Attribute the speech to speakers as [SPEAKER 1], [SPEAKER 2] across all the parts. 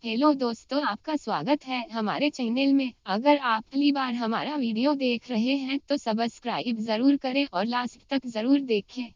[SPEAKER 1] Hello दोस्तों, आपका स्वागत है हमारे चैनल में। अगर आप पहली बार हमारा वीडियो देख रहे हैं तो सब्सक्राइब जरूर करें और लास्ट तक जरूर देखें।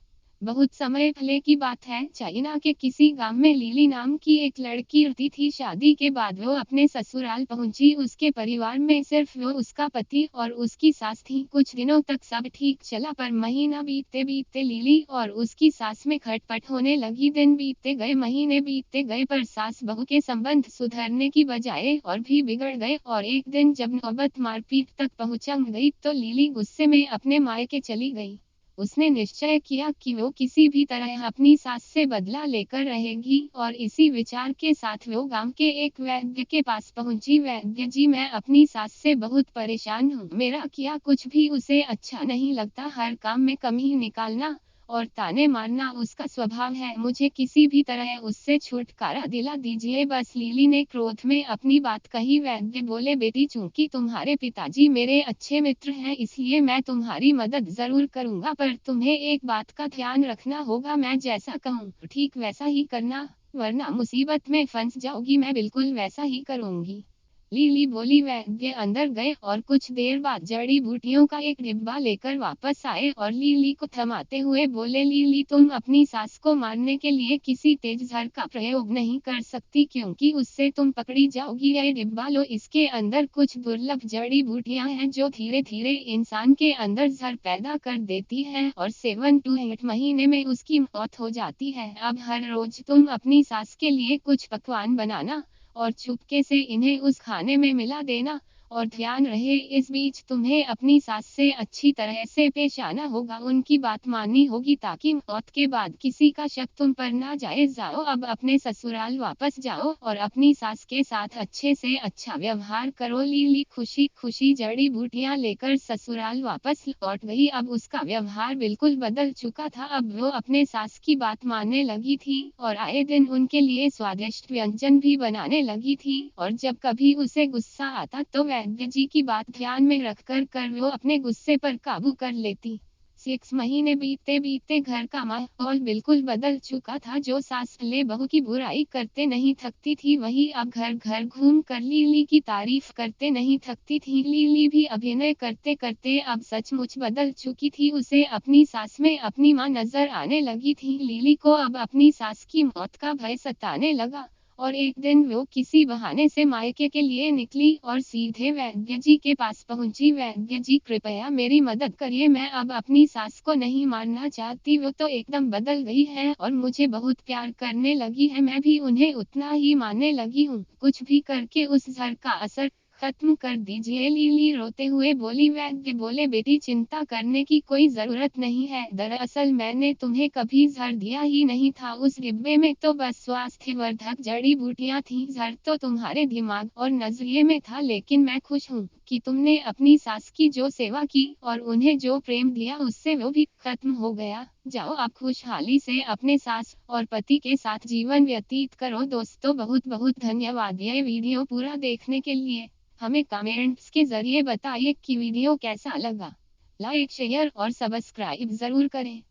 [SPEAKER 1] बहुत समय पहले की बात है, चाइना के किसी गांव में लिली नाम की एक लड़की रहती थी। शादी के बाद वो अपने ससुराल पहुंची। उसके परिवार में सिर्फ वो, उसका पति और उसकी सास थी। कुछ दिनों तक सब ठीक चला, पर महीना बीतते बीतते लिली और उसकी सास में खटपट होने लगी। दिन बीतते गए, महीने बीतते गए, पर सास बहू के संबंध सुधरने की बजाय और भी बिगड़ गए। और एक दिन जब नौबत मारपीट तक पहुंच गई तो लिली गुस्से में अपने मायके चली गई। उसने निश्चय किया कि वो किसी भी तरह अपनी सास से बदला लेकर रहेगी, और इसी विचार के साथ वो गांव के एक वैद्य के पास पहुंची। वैद्य जी, मैं अपनी सास से बहुत परेशान हूँ। मेरा किया कुछ भी उसे अच्छा नहीं लगता। हर काम में कमी निकालना और ताने मारना उसका स्वभाव है। मुझे किसी भी तरह उससे छुटकारा दिला दीजिए बस। लिली ने क्रोध में अपनी बात कही। वैद्य बोले, बेटी, चूंकि तुम्हारे पिताजी मेरे अच्छे मित्र हैं, इसलिए मैं तुम्हारी मदद जरूर करूंगा, पर तुम्हें एक बात का ध्यान रखना होगा। मैं जैसा कहूँ ठीक वैसा ही करना, वरना मुसीबत में फंस जाओगी। मैं बिल्कुल वैसा ही करूंगी। लिली बोली। वैद्य अंदर गए और कुछ देर बाद जड़ी बूटियों का एक डिब्बा लेकर वापस आए और लिली को थमाते हुए बोले, लिली, तुम अपनी सास को मारने के लिए किसी तेज जहर का प्रयोग नहीं कर सकती, क्योंकि उससे तुम पकड़ी जाओगी। यह डिब्बा लो, इसके अंदर कुछ दुर्लभ जड़ी बूटियां हैं जो धीरे धीरे इंसान के अंदर जहर पैदा कर देती हैं, और 7 to 8 महीने में उसकी मौत हो जाती है। अब हर रोज तुम अपनी सास के लिए कुछ पकवान बनाना और चुपके से इन्हें उस खाने में मिला देना। और ध्यान रहे, इस बीच तुम्हें अपनी सास से अच्छी तरह से पेश आना होगा, उनकी बात माननी होगी, ताकि मौत के बाद किसी का शक तुम पर ना जाए। जाओ, अब अपने ससुराल वापस जाओ और अपनी सास के साथ अच्छे से अच्छा व्यवहार करो। लिली खुशी खुशी जड़ी बूटियां लेकर ससुराल वापस लौट गई। अब उसका व्यवहार बिल्कुल बदल चुका था। अब वो अपने सास की बात मानने लगी थी और आए दिन उनके लिए स्वादिष्ट व्यंजन भी बनाने लगी थी। और जब कभी उसे गुस्सा आता तो वैद्य जी की बात ध्यान में रखकर वो अपने गुस्से पर काबू कर लेती। 6 महीने बीतते बीतते घर का माहौल बिल्कुल बदल चुका था। जो सास पहले बहू की बुराई करते नहीं थकती थी, वही अब घर घर घूम कर लिली की तारीफ करते नहीं थकती थी। लिली भी अभिनय करते करते अब सचमुच बदल चुकी थी। उसे अपनी सास में अपनी मां नजर आने लगी थी। लिली को अब अपनी सास की मौत का भय सताने लगा, और एक दिन वो किसी बहाने से मायके के लिए निकली और सीधे वैद्य जी के पास पहुंची। वैद्य जी, कृपया मेरी मदद करिए, मैं अब अपनी सास को नहीं मारना चाहती। वो तो एकदम बदल गई है और मुझे बहुत प्यार करने लगी है। मैं भी उन्हें उतना ही मानने लगी हूँ। कुछ भी करके उस जहर का असर खत्म कर दीजिए। लिली रोते हुए बोली। वैद्य बोले, बेटी, चिंता करने की कोई जरूरत नहीं है। दरअसल मैंने तुम्हें कभी जहर दिया ही नहीं था। उस डिब्बे में तो बस स्वास्थ्यवर्धक जड़ी बूटियां थी। जहर तो तुम्हारे दिमाग और नजरिए में था। लेकिन मैं खुश हूँ कि तुमने अपनी सास की जो सेवा की और उन्हें जो प्रेम दिया, उससे वो भी खत्म हो गया। जाओ, आप खुशहाली से अपने सास और पति के साथ जीवन व्यतीत करो। दोस्तों, बहुत बहुत धन्यवाद ये वीडियो पूरा देखने के लिए। हमें कमेंट्स के जरिए बताइए कि वीडियो कैसा लगा। लाइक, शेयर और सब्सक्राइब जरूर करें।